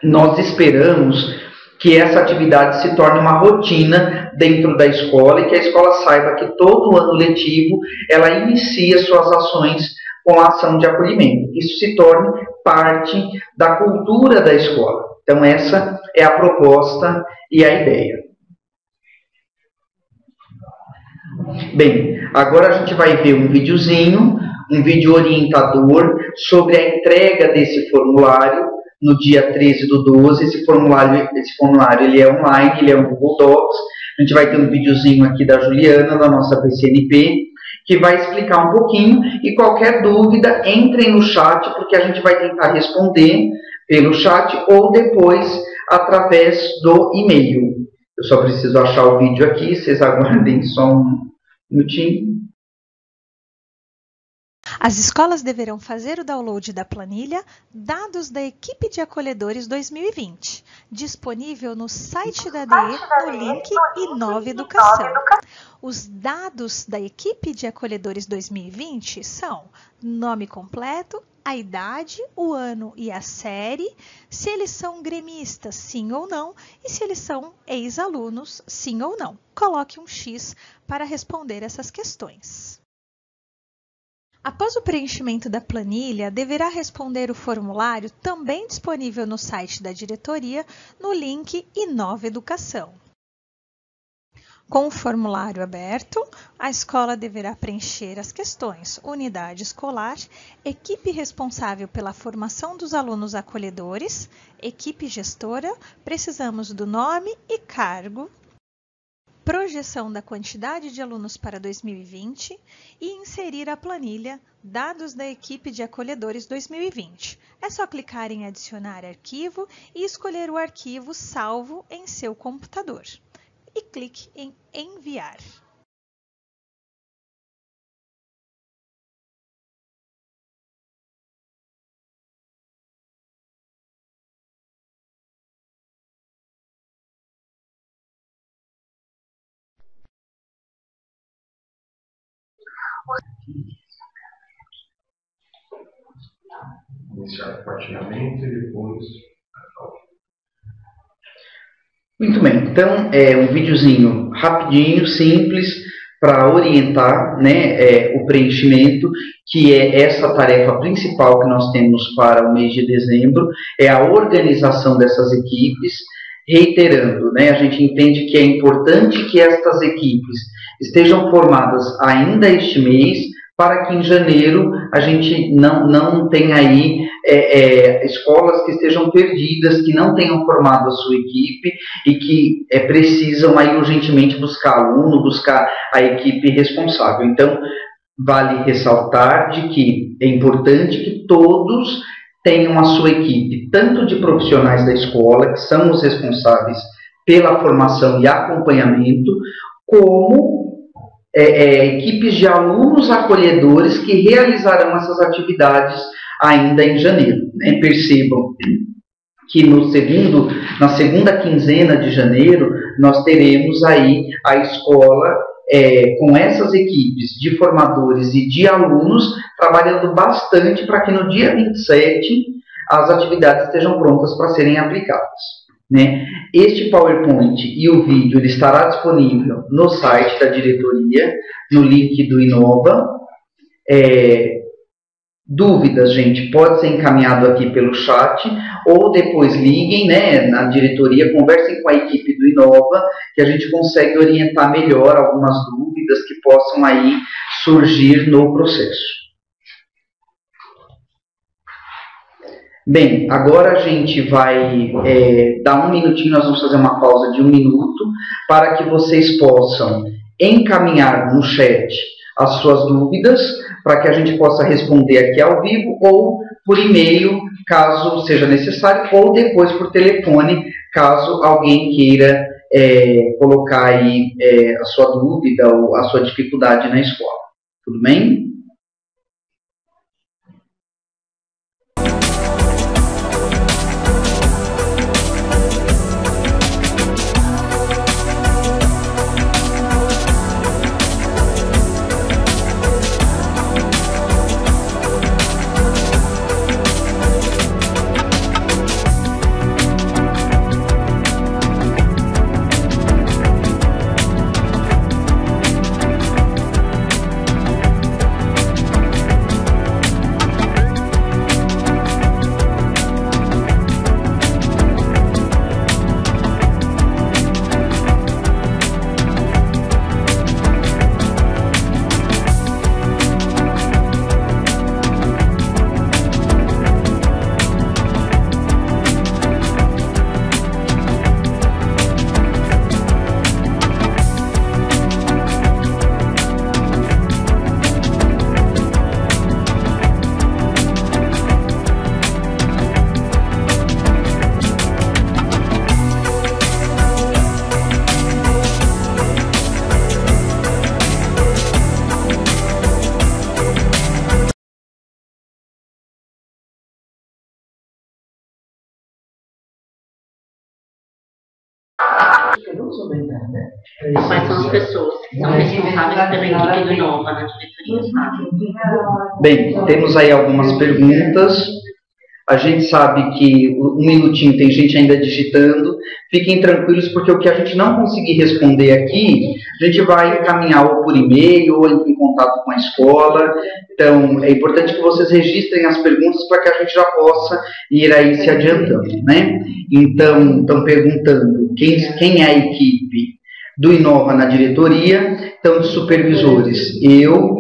Nós esperamos que essa atividade se torne uma rotina dentro da escola e que a escola saiba que todo ano letivo ela inicia suas ações com a ação de acolhimento. Isso se torne parte da cultura da escola. Então essa é a proposta e a ideia. Bem, agora a gente vai ver um videozinho um vídeo orientador sobre a entrega desse formulário no dia 13/12. Esse formulário ele é online, ele é um Google Docs. A gente vai ter um videozinho aqui da Juliana, da nossa PCNP, que vai explicar um pouquinho, e qualquer dúvida, entrem no chat, porque a gente vai tentar responder pelo chat ou depois através do e-mail. Eu só preciso achar o vídeo aqui, vocês aguardem só um minutinho. As escolas deverão fazer o download da planilha Dados da Equipe de Acolhedores 2020, disponível no site da DE no link Inova Educação. Os dados da Equipe de Acolhedores 2020 são nome completo, a idade, o ano e a série, se eles são gremistas, sim ou não, e se eles são ex-alunos, sim ou não. Coloque um X para responder essas questões. Após o preenchimento da planilha, deverá responder o formulário também disponível no site da diretoria, no link Inova Educação. Com o formulário aberto, a escola deverá preencher as questões: unidade escolar, equipe responsável pela formação dos alunos acolhedores, equipe gestora, precisamos do nome e cargo, projeção da quantidade de alunos para 2020 e inserir a planilha Dados da Equipe de Acolhedores 2020. É só clicar em Adicionar arquivo e escolher o arquivo salvo em seu computador. E clique em Enviar. Iniciar o compartilhamento e depois... Muito bem, então é um videozinho rapidinho, simples, para orientar, né, o preenchimento, que é essa tarefa principal que nós temos para o mês de dezembro, é a organização dessas equipes. Reiterando, né, a gente entende que é importante que estas equipes estejam formadas ainda este mês, para que em janeiro a gente não tenha aí escolas que estejam perdidas, que não tenham formado a sua equipe e que precisam aí urgentemente buscar aluno, buscar a equipe responsável. Então, vale ressaltar de que é importante que todos tenham a sua equipe, tanto de profissionais da escola, que são os responsáveis pela formação e acompanhamento, como equipes de alunos acolhedores que realizarão essas atividades ainda em janeiro. Né? Percebam que na segunda quinzena de janeiro, nós teremos aí a escola com essas equipes de formadores e de alunos trabalhando bastante para que no dia 27 as atividades estejam prontas para serem aplicadas. Né? Este PowerPoint e o vídeo ele estará disponível no site da diretoria, no link do Inova. Dúvidas, gente, pode ser encaminhado aqui pelo chat ou depois liguem, né, na diretoria, conversem com a equipe do Inova, que a gente consegue orientar melhor algumas dúvidas que possam aí surgir no processo. Bem, agora a gente vai dar um minutinho, nós vamos fazer uma pausa de 1 minuto, para que vocês possam encaminhar no chat as suas dúvidas, para que a gente possa responder aqui ao vivo, ou por e-mail, caso seja necessário, ou depois por telefone, caso alguém queira colocar aí a sua dúvida ou a sua dificuldade na escola. Tudo bem? Quais são as pessoas que são responsáveis pela equipe do Inova na diretoria, sabe? Bem, temos aí algumas perguntas. A gente sabe que um minutinho tem gente ainda digitando. Fiquem tranquilos, porque o que a gente não conseguir responder aqui, a gente vai encaminhar ou por e-mail ou em contato com a escola. Então, é importante que vocês registrem as perguntas para que a gente já possa ir aí se adiantando, né? Então, estão perguntando quem é a equipe do Inova na diretoria. Então, de supervisores, eu,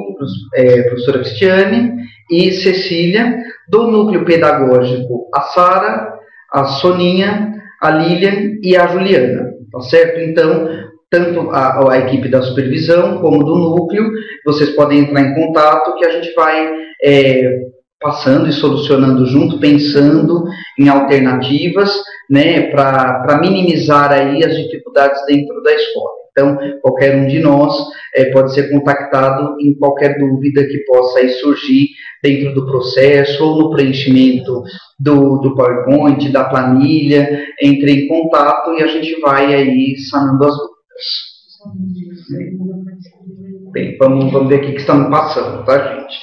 professora Cristiane e Cecília. Do núcleo pedagógico, a Sara, a Soninha, a Lilian e a Juliana, tá certo? Então, tanto a equipe da supervisão como do núcleo, vocês podem entrar em contato, que a gente vai passando e solucionando junto, pensando em alternativas, né, para minimizar aí as dificuldades dentro da escola. Então, qualquer um de nós pode ser contactado em qualquer dúvida que possa aí surgir dentro do processo ou no preenchimento do PowerPoint, da planilha. Entre em contato e a gente vai aí sanando as dúvidas. Bem, vamos ver o que estamos passando, tá, gente?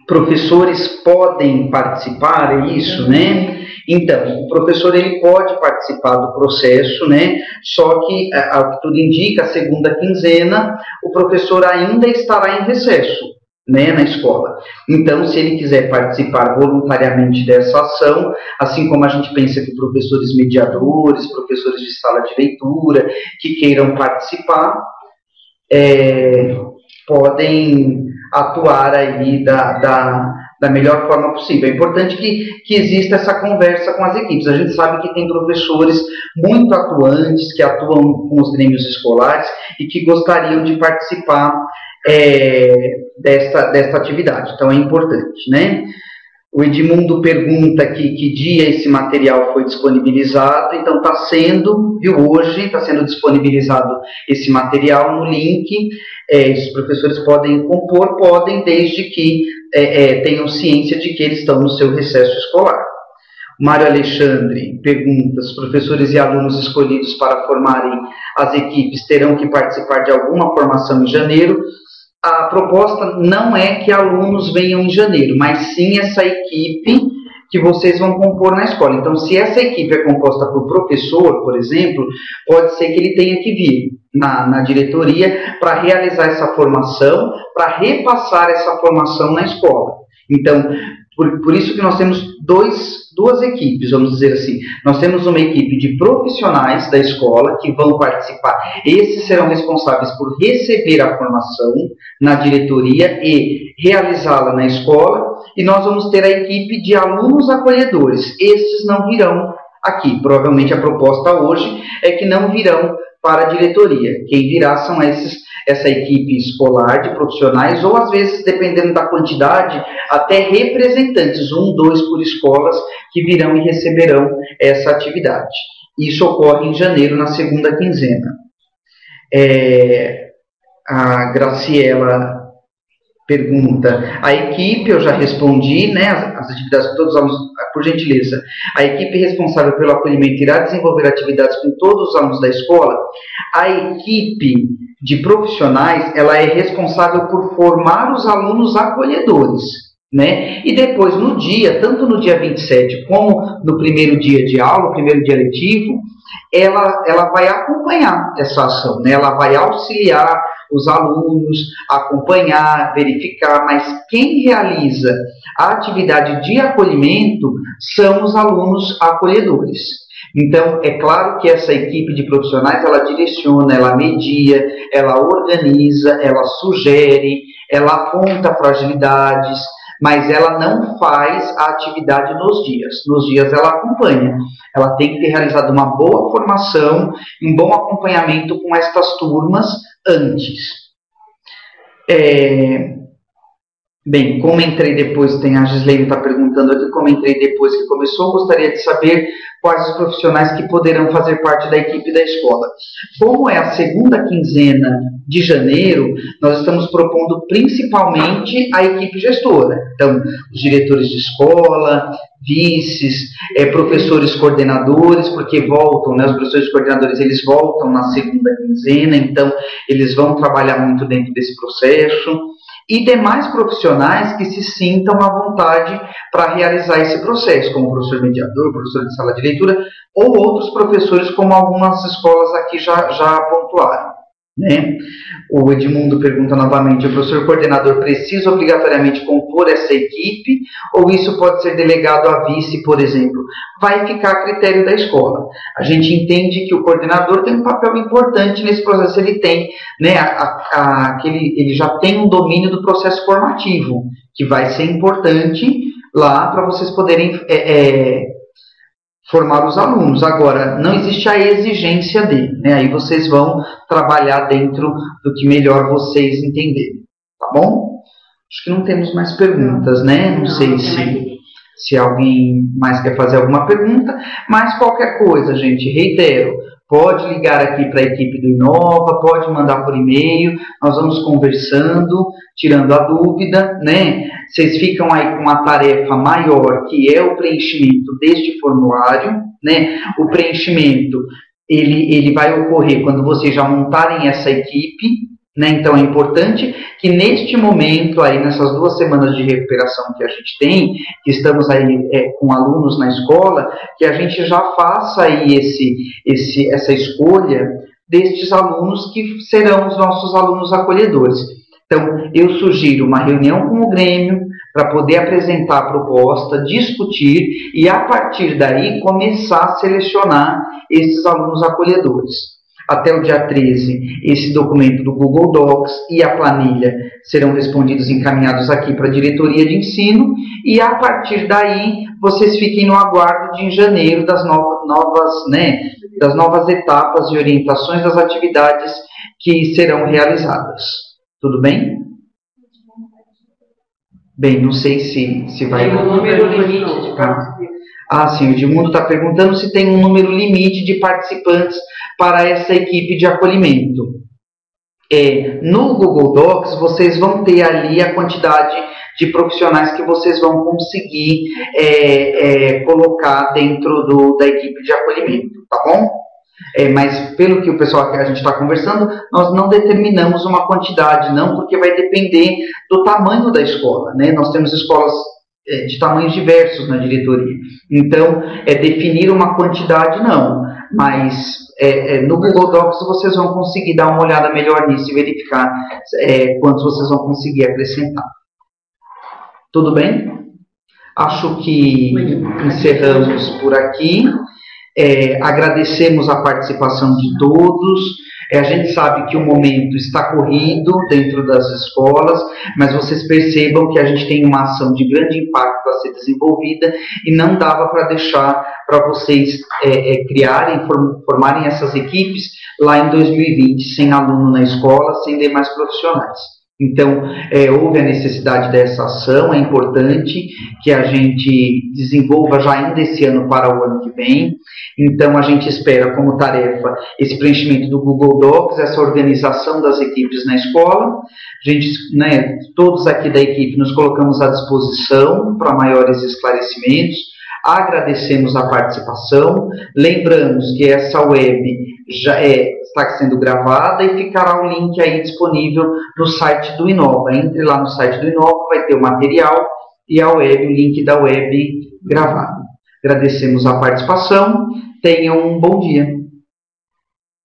Professores podem participar, é isso, né? Então, o professor ele pode participar do processo, né? Só que, ao que tudo indica, a segunda quinzena, o professor ainda estará em recesso, né, na escola. Então, se ele quiser participar voluntariamente dessa ação, assim como a gente pensa que professores mediadores, professores de sala de leitura, que queiram participar, podem atuar aí da melhor forma possível. É importante que exista essa conversa com as equipes. A gente sabe que tem professores muito atuantes, que atuam com os grêmios escolares e que gostariam de participar desta atividade. Então, é importante, né? O Edmundo pergunta que dia esse material foi disponibilizado. Então, está sendo, hoje, está sendo disponibilizado esse material no link. Os professores podem compor, desde que tenham ciência de que eles estão no seu recesso escolar. Mário Alexandre pergunta: os professores e alunos escolhidos para formarem as equipes terão que participar de alguma formação em janeiro? A proposta não é que alunos venham em janeiro, mas sim essa equipe que vocês vão compor na escola. Então, se essa equipe é composta por professor, por exemplo, pode ser que ele tenha que vir na diretoria para realizar essa formação, para repassar essa formação na escola. Então, por isso que nós temos duas equipes, vamos dizer assim. Nós temos uma equipe de profissionais da escola que vão participar. Esses serão responsáveis por receber a formação na diretoria e realizá-la na escola. E nós vamos ter a equipe de alunos acolhedores. Esses não virão aqui. Provavelmente a proposta hoje é que não virão para a diretoria. Quem virá são essa equipe escolar de profissionais, ou às vezes, dependendo da quantidade, até representantes, 1, 2 por escolas, que virão e receberão essa atividade. Isso ocorre em janeiro, na segunda quinzena. A Graciela pergunta: a equipe, eu já respondi, né, as atividades com todos os alunos, por gentileza. A equipe responsável pelo acolhimento irá desenvolver atividades com todos os alunos da escola? A equipe de profissionais, ela é responsável por formar os alunos acolhedores, né? E depois, no dia, tanto no dia 27 como no primeiro dia de aula, o primeiro dia letivo, ela vai acompanhar essa ação, né? Ela vai auxiliar os alunos, acompanhar, verificar, mas quem realiza a atividade de acolhimento são os alunos acolhedores. Então, é claro que essa equipe de profissionais, ela direciona, ela media, ela organiza, ela sugere, ela aponta fragilidades, mas ela não faz a atividade nos dias. Nos dias ela acompanha. Ela tem que ter realizado uma boa formação, um bom acompanhamento com estas turmas antes. Bem, como entrei depois, tem a Gislaine está perguntando aqui, como entrei depois que começou, gostaria de saber quais os profissionais que poderão fazer parte da equipe da escola. Como é a segunda quinzena de janeiro, nós estamos propondo principalmente a equipe gestora. Então, os diretores de escola, vices, professores coordenadores, porque voltam, né, os professores coordenadores, eles voltam na segunda quinzena, então eles vão trabalhar muito dentro desse processo. E demais profissionais que se sintam à vontade para realizar esse processo, como o professor mediador, professor de sala de leitura, ou outros professores, como algumas escolas aqui já pontuaram. Né? O Edmundo pergunta novamente, o professor coordenador precisa obrigatoriamente compor essa equipe, ou isso pode ser delegado à vice, por exemplo? Vai ficar a critério da escola. A gente entende que o coordenador tem um papel importante nesse processo, ele tem, né, ele já tem um domínio do processo formativo, que vai ser importante lá para vocês poderem formar os alunos. Agora, não existe a exigência dele, né? Aí vocês vão trabalhar dentro do que melhor vocês entenderem, tá bom? Acho que não temos mais perguntas, né? Não sei se alguém mais quer fazer alguma pergunta, mas qualquer coisa, gente, reitero, pode ligar aqui para a equipe do Inova, pode mandar por e-mail, nós vamos conversando, tirando a dúvida, né? Vocês ficam aí com uma tarefa maior, que é o preenchimento deste formulário, né? O preenchimento, ele vai ocorrer quando vocês já montarem essa equipe, né? Então é importante que neste momento, aí nessas 2 semanas de recuperação que a gente tem, que estamos aí com alunos na escola, que a gente já faça aí essa escolha destes alunos que serão os nossos alunos acolhedores. Então, eu sugiro uma reunião com o Grêmio para poder apresentar a proposta, discutir e, a partir daí, começar a selecionar esses alunos acolhedores. Até o dia 13, esse documento do Google Docs e a planilha serão respondidos e encaminhados aqui para a diretoria de ensino e, a partir daí, vocês fiquem no aguardo de em janeiro das novas etapas e orientações das atividades que serão realizadas. Tudo bem? Bem, não sei se vai... Tem um número limite de participantes. Ah, sim, o Edmundo está perguntando se tem um número limite de participantes para essa equipe de acolhimento. No Google Docs, vocês vão ter ali a quantidade de profissionais que vocês vão conseguir colocar dentro da equipe de acolhimento, tá bom? Mas pelo que o pessoal que a gente está conversando, nós não determinamos uma quantidade, não, porque vai depender do tamanho da escola, né? Nós temos escolas de tamanhos diversos na diretoria. Então, definir uma quantidade, não. Mas no Google Docs vocês vão conseguir dar uma olhada melhor nisso e verificar quantos vocês vão conseguir acrescentar. Tudo bem? Acho que encerramos por aqui. Agradecemos a participação de todos. A gente sabe que o momento está corrido dentro das escolas, mas vocês percebam que a gente tem uma ação de grande impacto a ser desenvolvida e não dava para deixar para vocês formarem essas equipes lá em 2020, sem aluno na escola, sem demais profissionais. Então, houve a necessidade dessa ação, é importante que a gente desenvolva já ainda esse ano para o ano que vem. Então, a gente espera como tarefa esse preenchimento do Google Docs, essa organização das equipes na escola. A gente, né, todos aqui da equipe nos colocamos à disposição para maiores esclarecimentos. Agradecemos a participação. Lembramos que essa web já está sendo gravada e ficará o link aí disponível no site do Inova. Entre lá no site do Inova, vai ter o material e a web, o link da web gravado. Agradecemos a participação. Tenham um bom dia.